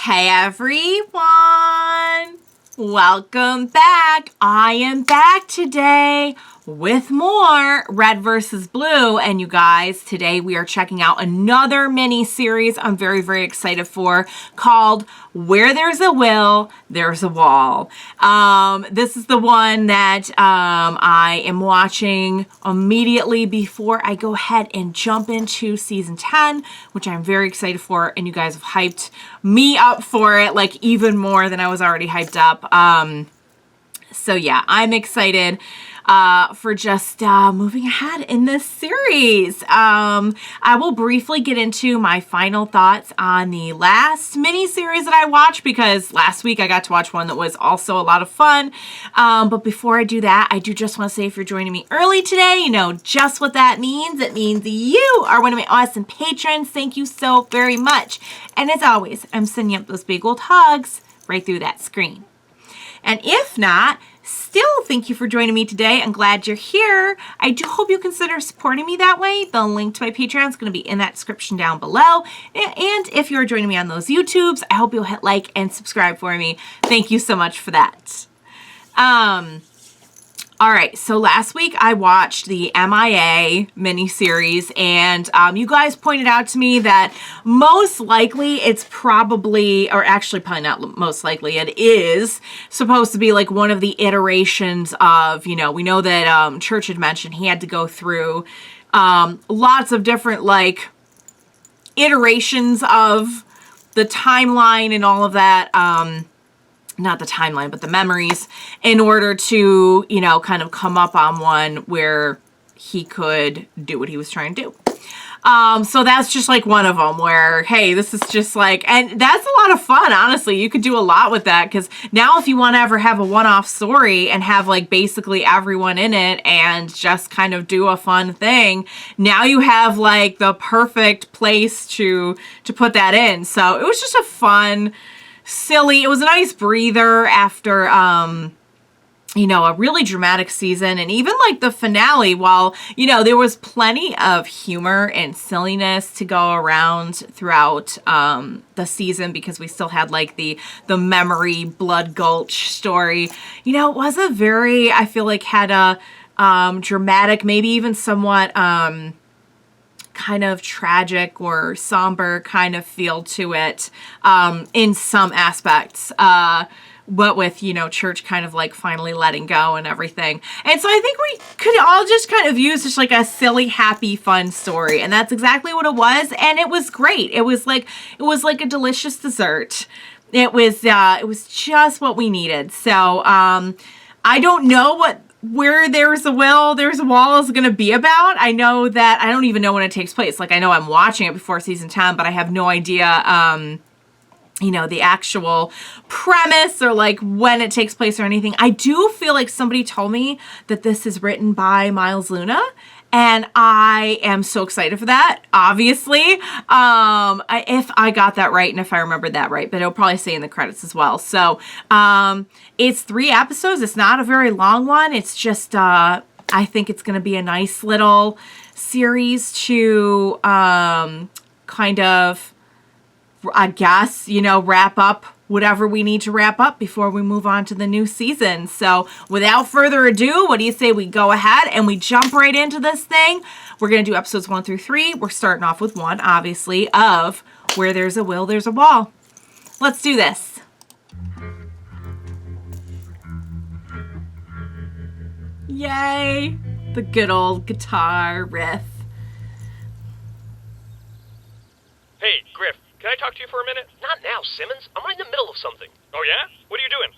Hey everyone! Welcome back! I am back today with more Red vs. Blue, and you guys, today we are checking out another mini-series I'm very, very excited for, called Where There's a Will, There's a Wall. This is the one that I am watching immediately before I go ahead and jump into season 10, which I'm very excited for, and you guys have hyped me up for it, like even more than I was already hyped up. So yeah, I'm excited for just moving ahead in this series. I will briefly get into my final thoughts on the last mini-series that I watched, because last week I got to watch one that was also a lot of fun. But before I do that, I do just want to say, if you're joining me early today, you know just what that means. It means you are one of my awesome patrons. Thank you so very much. And as always, I'm sending up those big old hugs right through that screen. And if not, still, thank you for joining me today. I'm glad you're here. I do hope you consider supporting me that way. The link to my Patreon is going to be in that description down below. And if you're joining me on those YouTubes, I hope you'll hit like and subscribe for me. Thank you so much for that. All right, so last week I watched the MIA miniseries, and you guys pointed out to me that most likely it's probably, or actually probably not most likely, it is supposed to be like one of the iterations of, you know, we know that Church had mentioned he had to go through lots of different like iterations of the timeline and all of that. Not the timeline, but the memories, in order to, you know, kind of come up on one where he could do what he was trying to do. So that's just like one of them where, hey, this is just like, and that's a lot of fun, honestly. You could do a lot with that, because now if you want to ever have a one-off story and have like basically everyone in it and just kind of do a fun thing, now you have like the perfect place to put that in. So it was just a fun, silly, it was a nice breather after you know, a really dramatic season. And even like the finale, while, you know, there was plenty of humor and silliness to go around throughout the season, because we still had like the memory Blood Gulch story, you know, it was a very, I feel like had a dramatic, maybe even somewhat kind of tragic or somber kind of feel to it in some aspects. What with, you know, Church kind of like finally letting go and everything. And so I think we could all just kind of use just like a silly, happy, fun story. And that's exactly what it was. And it was great. It was like a delicious dessert. It was just what we needed. So I don't know where There's a Will, There's a Wall is going to be about. I know that I don't even know when it takes place. Like, I know I'm watching it before season 10, but I have no idea, you know, the actual premise or like when it takes place or anything. I do feel like somebody told me that this is written by Miles Luna, and I am so excited for that, obviously. If I got that right and if I remembered that right, but it'll probably say in the credits as well. So it's 3 episodes. It's not a very long one. It's just, I think it's going to be a nice little series to kind of, I guess, you know, wrap up whatever we need to wrap up before we move on to the new season. So without further ado, what do you say we go ahead and we jump right into this thing? We're going to do episodes 1 through 3. We're starting off with 1, obviously, of Where There's a Will, There's a Wall. Let's do this. Yay! The good old guitar riff. Hey, Grif, can I talk to you for a minute? Not now, Simmons. I'm right in the middle of something. Oh, yeah? What are you doing?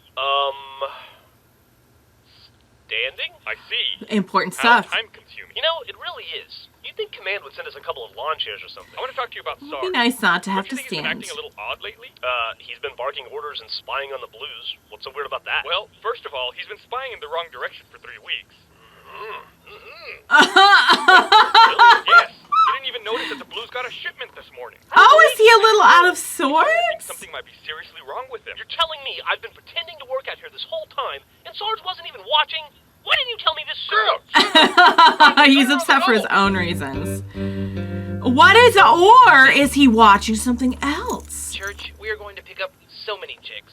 Standing? I see. Important How stuff. time-consuming. You know, it really is. You'd think Command would send us a couple of lawn chairs or something. I want to talk to you about It'd Sarge. be nice not to have Don't to you think he's been stand. acting a little odd lately? He's been barking orders and spying on the Blues. What's so weird about that? Well, first of all, he's been spying in the wrong direction for 3 weeks. Really? Yes. You didn't even notice that the Blues got a shipment this morning. Oh, is he a little out of I think sorts? something might be seriously wrong with him. You're telling me I've been pretending to work out here this whole time, and Sarge wasn't even watching? Why didn't you tell me this sooner? He's upset for his own reasons. What is, or is he watching something else? church, we are going to pick up so many chicks.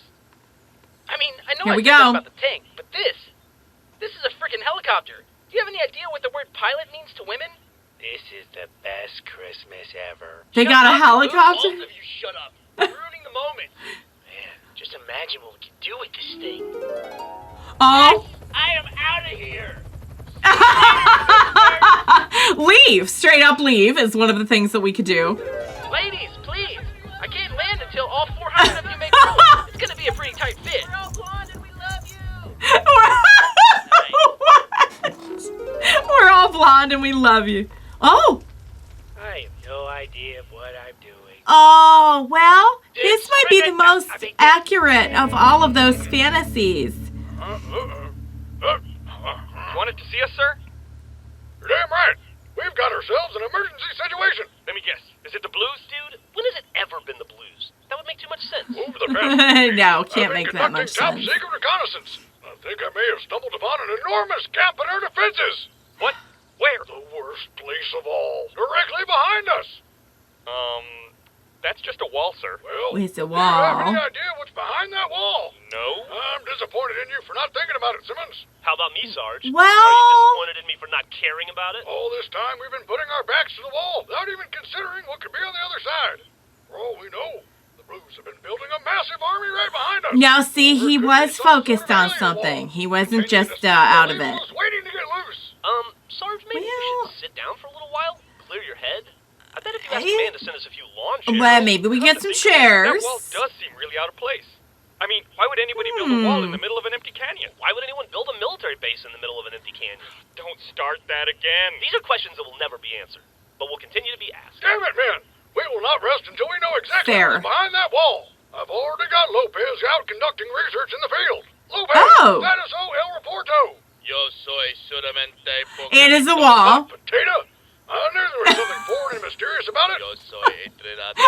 I mean, I know Here I we said that go. about the tank, but this is a freaking helicopter. Do you have any idea what the word pilot means to women? This is the best Christmas ever. They got a helicopter? Both of you shut up. You're ruining the moment. Man, just imagine what we could do with this thing. Oh. I am out of here. Leave. Straight up leave is one of the things that we could do. Ladies, please. I can't land until all 400 of you make room. It's gonna be a pretty tight fit. We're all blonde and we love you. What? We're all blonde and we love you. Oh. I have no idea what I'm doing. Oh, well, this might be the most accurate of all of those fantasies. Wanted to see us, sir? You're damn right. We've got ourselves an emergency situation. Let me guess. Is it the Blues? Dude, when has it ever been the Blues? That would make too much sense. Over the past No, can't I've been make that much conducting sense. top-secret reconnaissance. I think I may have stumbled upon an enormous camp in our defenses. What? Where? The worst place of all. Directly behind us. That's just a wall, sir. Well, It's a do you have wall. any idea what's behind that wall? No? I'm disappointed in you for not thinking about it, Simmons. How about me, Sarge? Well- Are you disappointed in me for not caring about it? All this time we've been putting our backs to the wall without even considering what could be on the other side. For all we know, the Blues have been building a massive army right behind us. Now, see, he There could be was some focused sort on of alien something. wall. He wasn't Can't you just see out of the it. alien wall's waiting to get loose. Sarge, maybe you Well- should sit down for a little while, clear your head. I bet if you asked Eh? Amanda to send us a few lawn chairs. Well, maybe we get some That chairs. wall does seem really out of place. I mean, why would anybody build a wall in the middle of an empty canyon? Why would anyone build a military base in the middle of an empty canyon? Don't start that again. These are questions that will never be answered, but will continue to be asked. Damn it, men. We will not rest until we know exactly Fair. what's behind that wall. I've already got Lopez out conducting research in the field. Lopez, Oh. status el reporto. Yo soy solamente It is a wall. Potato. I knew there was something foreign and mysterious about it. Yo soy entrenado.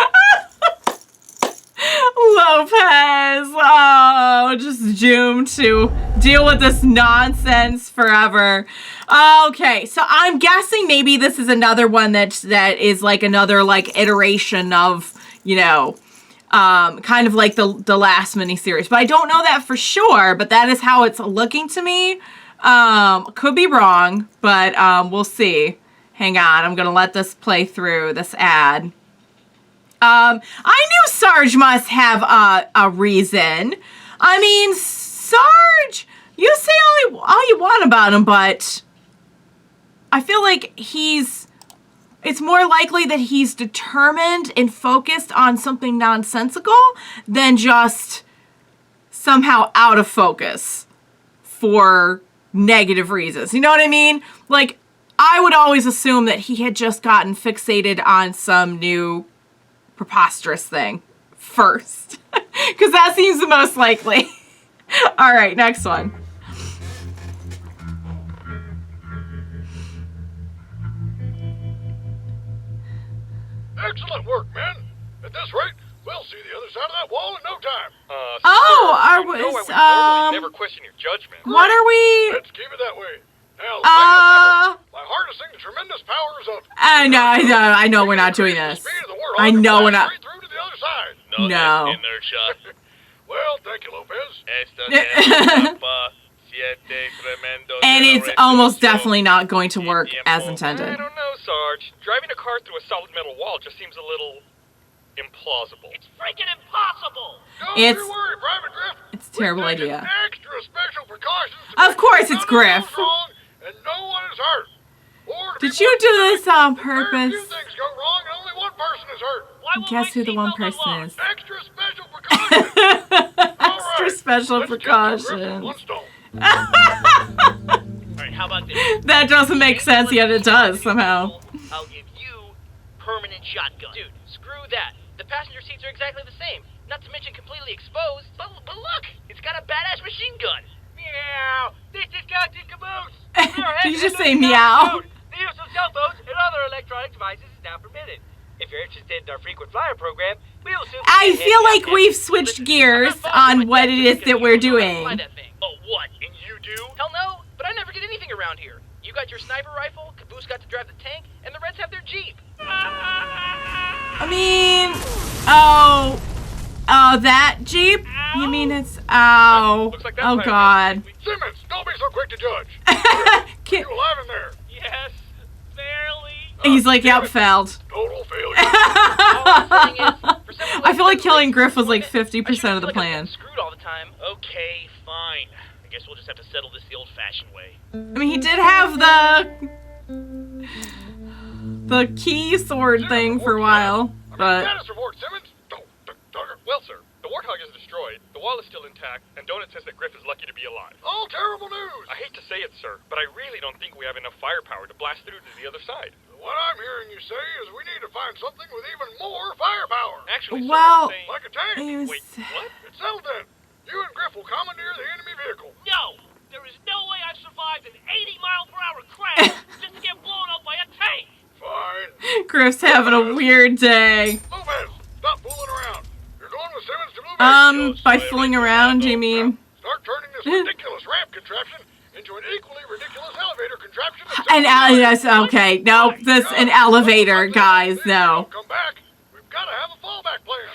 Lopez. Oh, just doomed to deal with this nonsense forever. Okay, so I'm guessing maybe this is another one that is like another like iteration of, you know, kind of like the last miniseries. But I don't know that for sure, but that is how it's looking to me. Could be wrong, but we'll see. Hang on, I'm gonna let this play through this ad. I knew Sarge must have a reason. I mean, Sarge, you say all you want about him, but I feel like it's more likely that he's determined and focused on something nonsensical than just somehow out of focus for negative reasons. You know what I mean? Like, I would always assume that he had just gotten fixated on some new preposterous thing first. Because that seems the most likely. All right, next one. Excellent work, men. At this rate, we'll see the other side of that wall in no time. Oh, sir, are you know I would we, normally never question your judgment. what are we? Let's keep it that way. Now, by harnessing the tremendous powers of... I know we're not doing this. Speed of the warthog I know we're not. straight through to the other side. No. es inertia. Well, thank you, Lopez. Esta es pa siete tremendos And de la it's almost revolución. definitely not going to work as I intended. don't know, Sarge. Driving a car through a solid metal wall just seems a little implausible. It's freaking impossible! Don't It's- you worry, Private Grif. It's a terrible We've taken idea. extra special precautions to Of make course sure it's none of Grif. goes wrong and no one is hurt. Or to be Did you more do this specific, on very purpose? few things go wrong and only one person is hurt. Why won't Guess my who the one seatbelt person unlock? is. Extra special precautions. Extra Alright, special let's kill two Grifs with precautions. one stone. Alright, how about this? That doesn't make sense, yet it does somehow. I'll give you permanent shotgun. Dude, screw that. The passenger seats are exactly the same. Not to mention completely exposed. But look, it's got a badass machine gun. Meow. This is Captain Caboose. Did you just say meow? The use of cell phones and other electronic devices is now permitted. If you're interested in our frequent flyer program, we'll soon be I heading feel out like there. we've switched Listen, gears I'm not following on my what it dad is because that you we're don't know how to fly doing. that thing. Oh, what? And you do? Hell no, but I never get anything around here. You got your sniper rifle, Caboose got to drive the tank, and the Reds have their Jeep. I mean, oh, Oh, that Jeep? Ow. You mean it's... Ow. Looks like that Oh, plan God. Simmons, don't be so quick to judge. Ki- You alive in there? Yes, barely. He's like, yep, failed. Total failure. I feel like killing Grif was like 50% of the I'm plan. screwed all the time. Okay, fine. I guess we'll just have to settle this the old-fashioned way. I mean, he did have the key sword thing for a while, but... Status report, Simmons. Well, sir, the Warthog is destroyed, the wall is still intact, and Donut says that Grif is lucky to be alive. All terrible news. I hate to say it, sir, but I really don't think we have enough firepower to blast through to the other side. What I'm hearing you say is we need to find something with even more firepower. Actually, Well, sir, I'm saying... Like a tank. he was- Wait, what? It's settled then. You and Grif will commandeer the enemy vehicle. No! There is no way I've survived an 80-mile-per-hour crash just to get blown up by a tank! Fine. Grif's having a weird day. Lopez, stop fooling around. You're going with Simmons to Blue Bay. By fooling around, do you mean? Start turning this ridiculous ramp contraption into an equally ridiculous elevator contraption. Yes, okay. No, an elevator, guys, no. Come back. We've got to have a fallback plan.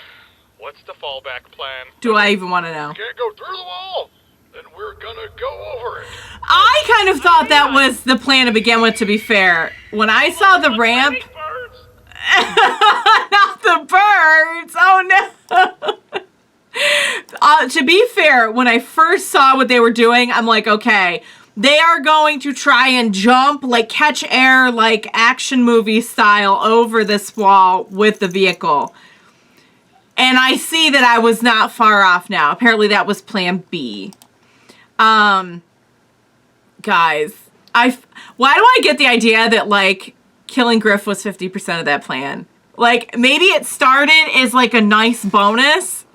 What's the fallback plan? Do I even want to know? Can't go through the wall. Then we're gonna go over it. I kind of thought that was the plan to begin with, to be fair. When I saw the ramp... Birds! Not the birds! Oh, no! To be fair, when I first saw what they were doing, I'm like, okay, they are going to try and jump, like catch air, like action movie style over this wall with the vehicle. And I see that I was not far off now. Apparently that was plan B. Guys, why do I get the idea that, like, killing Grif was 50% of that plan? Like, maybe it started as, like, a nice bonus,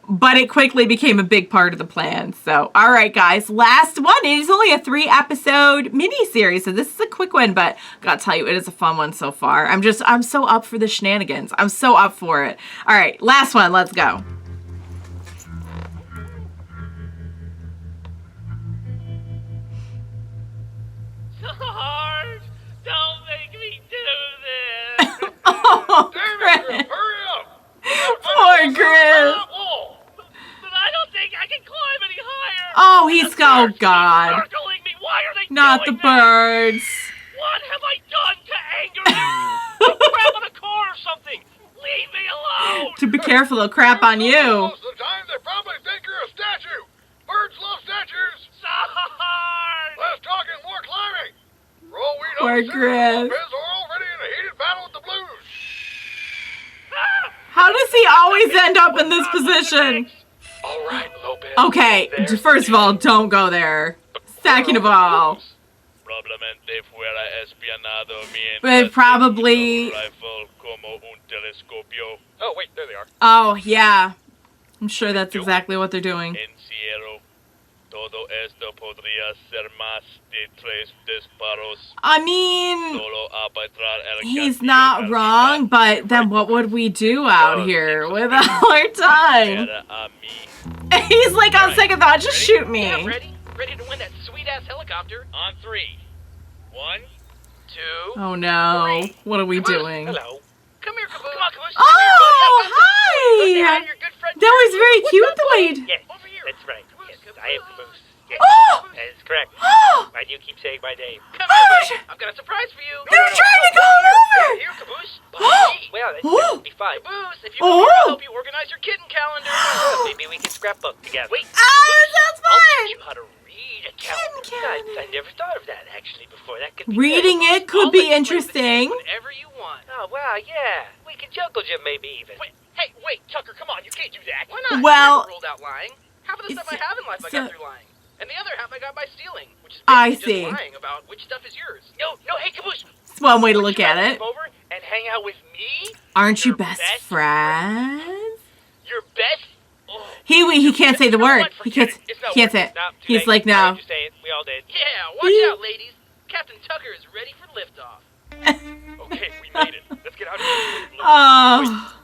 but it quickly became a big part of the plan. So, all right, guys, last one. It is only a 3-episode mini-series, so this is a quick one, but I gotta tell you, it is a fun one so far. I'm so up for the shenanigans. I'm so up for it. All right, last one. Let's go. Sarge! Don't make me do this! Oh, Damn it, Grif. Grif, hurry up. Poor Grif. But I don't think I can climb any higher! Oh, oh, God. Circling me. Why are they Not the doing that? birds. What have I done to anger you? Grab on a car or something! Leave me alone! To be careful, they'll crap on you. Most of the time, they probably think you're a statue. Birds love statues. Sarge! Less talking, more climbing. For all we know, Poor Simmons and Grif. Lopez are already in a heated battle with the Blues. How does he always end up in this position? All right, Lopez. Okay, first of all, don't go there. Second of all, Probablemente fuera espianado but probably... rifle como un telescopio. Oh, wait, there they are. Oh, yeah. I'm sure that's exactly what they're doing. Encierro. Todo esto podría ser más de 3 disparos. I mean, Solo arbitrar el he's castillo not del wrong, but then what would we do out here with all our time? Era a mí. He's like, on second thought, just shoot me. Yeah, ready? Ready to win that sweet-ass helicopter. On 3. 1, 2... Oh no, what are we doing? Hello. Come here, Caboose. Come on, Caboose. Oh, Say hi hi! to your good friend. That was very cute the way... Yes, over here. That's right. Yes, I am Caboose. Yes, Oh! that is correct. Oh! Why do you keep saying my name? Come Oh, here, buddy. I've got a surprise for you. They're trying to go over! Here, Caboose. Oh! Well, that Oh! would be fine. Caboose, if you Oh! want, I'll help you organize your kitten calendar. Maybe we can scrapbook together. Wait. Ah, that sounds I'll fun! teach you how to read a calendar. calendar. I never thought of that, actually, before. That could be Reading great. it could I'll be let you play interesting. with it Whenever you want. Oh, wow, yeah. We could juggle Jim, maybe even. Wait, Tucker, come on. You can't do that. Why not? Well, I never ruled out lying. Half of the stuff I have in life I so- got through lying. And the other half I got by stealing, which is I basically see. just lying about which stuff is yours. No, hey, Caboose. It's one way to Would look you at rather it. come over and hang out with me? Aren't you Your best best friends? Your best? Oh. He can't say the You know word. what? He Forget can't. it. It's not He can't say working. it. Stop. Too He's late. like, I no. heard you say it. We all did. Yeah, watch out, ladies. Captain Tucker is ready for liftoff. Okay, we made it. Let's get out of here. Oh,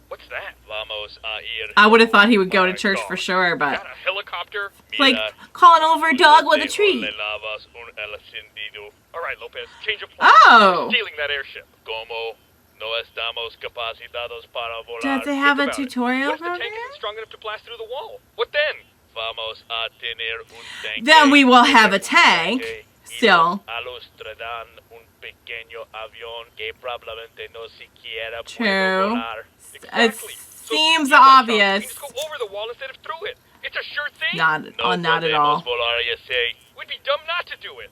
What's that? Vamos a ir. I would have thought he would go to church for sure, but Got a helicopter? like calling over a dog with a Dejo treat. le lavas un encendido. All right, Lopez, change of plan. Oh. Stealing that airship. Como No estamos capacitados para volar. Does it have a Think about it. tutorial What if the program? tank isn't strong enough to blast through the wall? What then? Vamos a tener un tanque. Then we will have a tank. Still. A los traerán un pequeño avión que probablemente no siquiera puede True. volar. Exactly. It So seems you got something, obvious. You just go over the wall instead of through it. It's a sure thing. Not, No not at podemos all. volar, you say. We'd be dumb not to do it.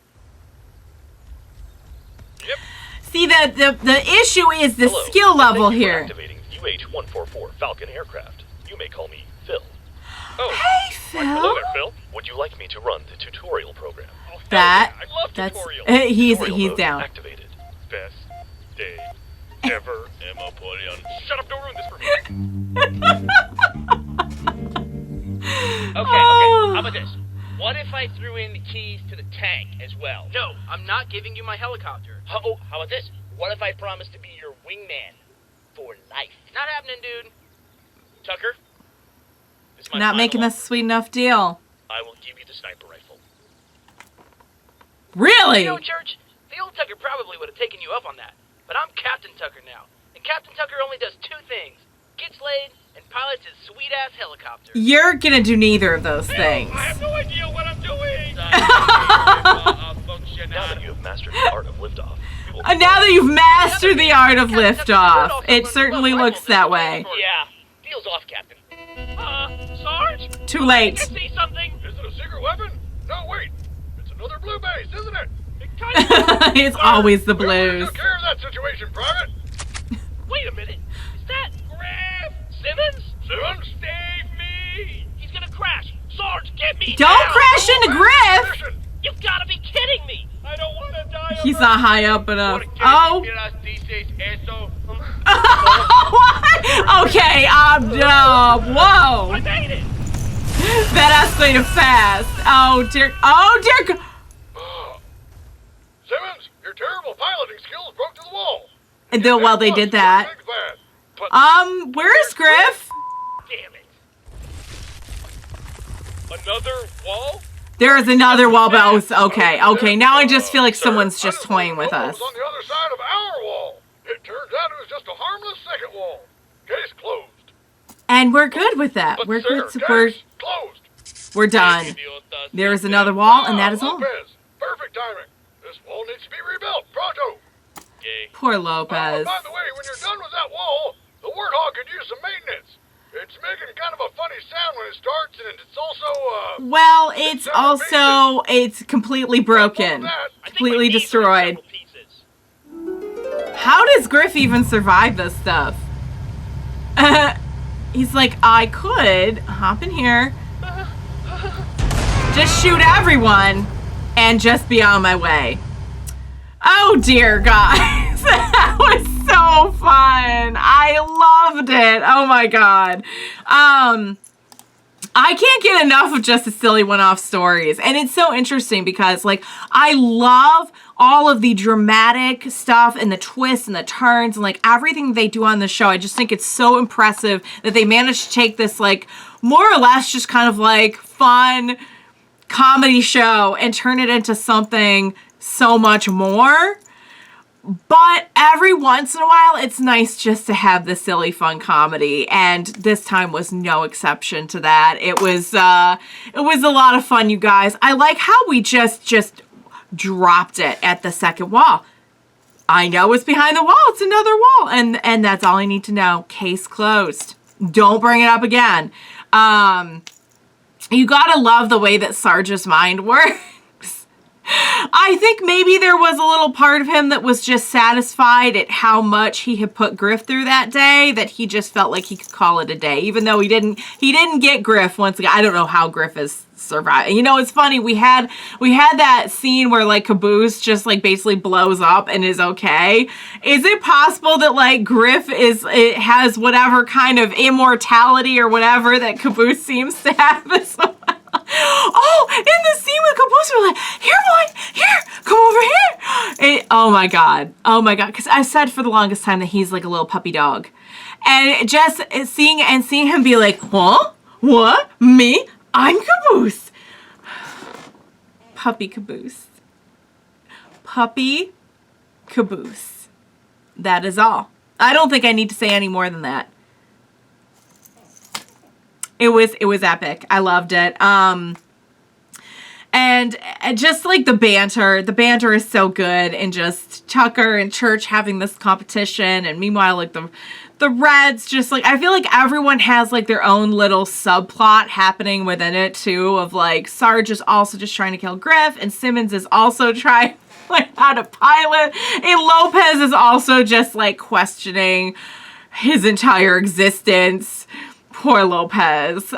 Yep. See, the issue is the Hello. skill level Thank you for here. activating UH-144 Falcon aircraft. You may call me Phil. Oh, Hey, hello Phil. there, Phil. Would you like me to run the tutorial program? Oh, hell That- yeah. I love That's tutorials. he's Tutorial mode down. Activated. Best day ever. Empoleon. Shut up! Don't ruin this for me. Okay, Oh. how about this? What if I threw in the keys to the tank as well? No, I'm not giving you my helicopter. Oh, how about this? What if I promise to be your wingman for life? Not happening, dude. Tucker? This is my Not final making offer. a sweet enough deal. I will give you the sniper rifle. Really? You know, Church, the old Tucker probably would have taken you up on that. But I'm Captain Tucker now. And Captain Tucker only does two things. Gets laid and pilots his sweet-ass helicopter. You're gonna do neither of those things. I have no idea what I'm doing. Now Now that you have mastered the art of liftoff, we will Now that you've mastered the art of liftoff, it certainly looks that way. Yeah, deal's off, Captain. Sarge, Too late. see something? Is it a secret weapon? No, wait. It's another blue base, isn't it? It kind of. It's always the We already blues. took care of that situation, Private. Wait a minute. Is that Grif? Simmons? Simmons? Save me! He's gonna crash. Sarge, get me Don't now! crash into Grif! Mission. You've gotta be kidding me! I don't want to die. He's not high up enough. ¿Por qué Oh. miras dices eso? What? Okay, whoa. I made it! That escalated fast. Oh dear. Oh dear. Simmons, your terrible piloting skills broke to the wall. And then while they did that, Big bad. where is Grif? Damn it. Another wall? There is another wall, but okay. Now I just feel like someone's just toying with us. On the other side of our wall. It turns out it was just a harmless second wall. Case closed. And we're good with that. But We're sir, good. Case closed. We're done. Idiotas. There is another wall, and that is all. Lopez, perfect timing. This wall needs to be rebuilt. Pronto. Gay. Poor Oh, Lopez. by the way, when you're done with that wall, the Warthog could use some maintenance. It's making kind of a funny sound when it starts, and it's also, Well, it's completely broken. I think Completely my knees are in destroyed. several pieces. How does Grif even survive this stuff? He's like, I could hop in here, just shoot everyone, and just be on my way. Oh dear, guys. That was so fun. I loved it. Oh my god. I can't get enough of just the silly one-off stories. And it's so interesting because, like, I love all of the dramatic stuff and the twists and the turns and, like, everything they do on the show. I just think it's so impressive that they managed to take this, like, more or less just kind of, like, fun comedy show and turn it into something so much more. But every once in a while, it's nice just to have the silly, fun comedy, and this time was no exception to that. It was a lot of fun, you guys. I like how we just dropped it at the second wall. I know it's behind the wall. It's another wall, and that's all I need to know. Case closed. Don't bring it up again. You gotta love the way that Sarge's mind works. I think maybe there was a little part of him that was just satisfied at how much he had put Grif through that day, that he just felt like he could call it a day, even though he didn't get Grif once again. I don't know how Grif is surviving. You know, it's funny, we had that scene where, like, Caboose just, like, basically blows up and is okay. Is it possible that, like, Grif has whatever kind of immortality or whatever that Caboose seems to have as well? Oh, in the scene with Caboose, we're like, here, boy, here, come over here. Oh my god, because I said for the longest time that he's like a little puppy dog, and just seeing him be like, huh, what, me, I'm Caboose. Puppy Caboose. Puppy Caboose. That is all. I don't think I need to say any more than that. It was epic. I loved it. And just like the banter is so good, and just Tucker and Church having this competition, and meanwhile like the Reds, just like, I feel like everyone has like their own little subplot happening within it too, of like Sarge is also just trying to kill Grif, and Simmons is also trying like how to pilot, and Lopez is also just like questioning his entire existence. Poor Lopez.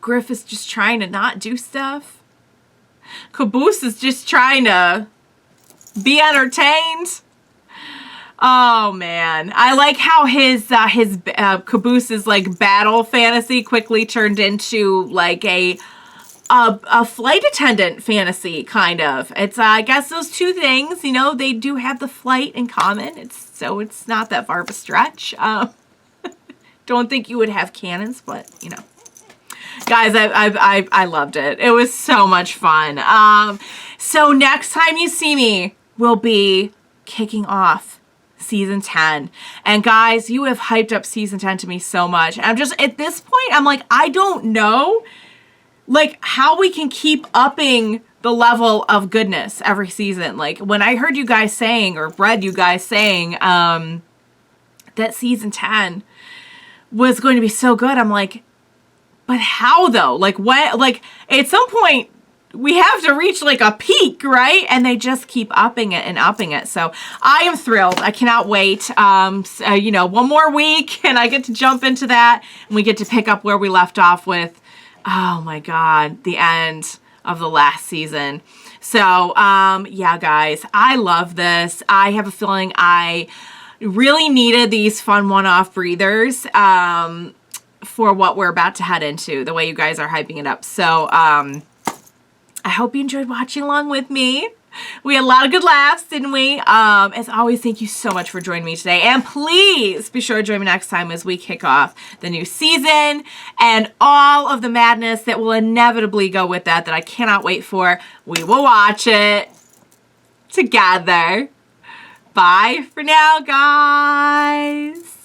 Grif is just trying to not do stuff. Caboose is just trying to be entertained. Oh man, I like how his Caboose's like battle fantasy quickly turned into like a flight attendant fantasy, kind of. It's I guess those two things, you know, they do have the flight in common. It's not that far of a stretch. Don't think you would have cannons, but you know. Guys, I loved it. It was so much fun. So next time you see me, we'll be kicking off season 10. And guys, you have hyped up season 10 to me so much. I'm just, at this point, I'm like, I don't know, like, how we can keep upping the level of goodness every season. Like, when I heard you guys saying, or read you guys saying, that season 10 was going to be so good, I'm like, but how though? Like, what? Like, at some point, we have to reach like a peak, right? And they just keep upping it and upping it. So I am thrilled. I cannot wait. So, you know, one more week and I get to jump into that, and we get to pick up where we left off with, oh my God, the end of the last season. So, yeah, guys, I love this. I have a feeling I really needed these fun one-off breathers, for what we're about to head into, the way you guys are hyping it up. So, I hope you enjoyed watching along with me. We had a lot of good laughs, didn't we? As always, thank you so much for joining me today. And please be sure to join me next time as we kick off the new season and all of the madness that will inevitably go with that I cannot wait for. We will watch it together. Bye for now, guys.